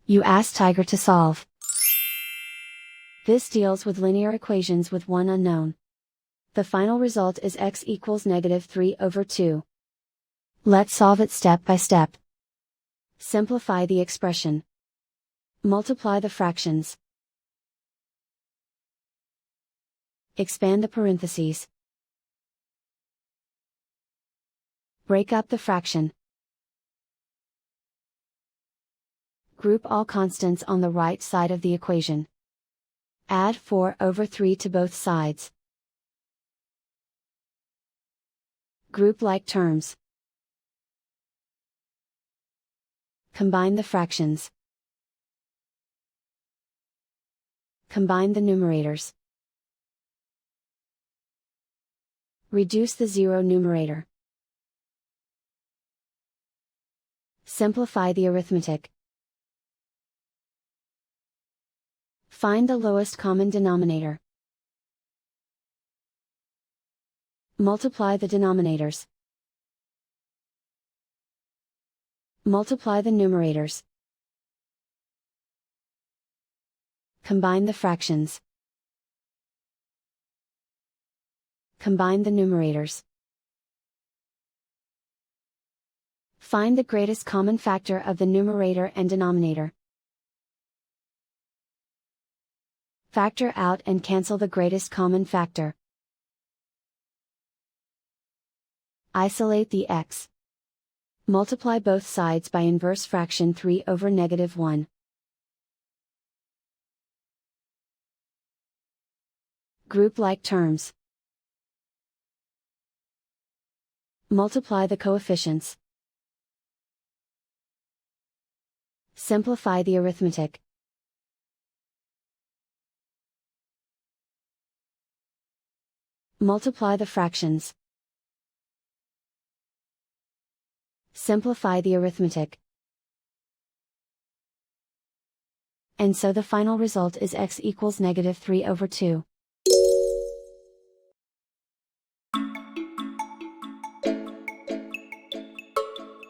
You ask Tiger to solve. This deals with linear equations with one unknown. The final result is x equals -3/2. Let's solve it step by step. Simplify the expression. Multiply the fractions. Expand the parentheses. Break up the fraction. Group all constants on the right side of the equation. Add 4/3 to both sides. Group like terms. Combine the fractions. Combine the numerators. Reduce the zero numerator. Simplify the arithmetic. Find the lowest common denominator. Multiply the denominators. Multiply the numerators. Combine the fractions. Combine the numerators. Find the greatest common factor of the numerator and denominator. Factor out and cancel the greatest common factor. Isolate the x. Multiply both sides by inverse fraction 3/-1. Group like terms. Multiply the coefficients. Simplify the arithmetic. Multiply the fractions. Simplify the arithmetic. And so the final result is x equals -3/2.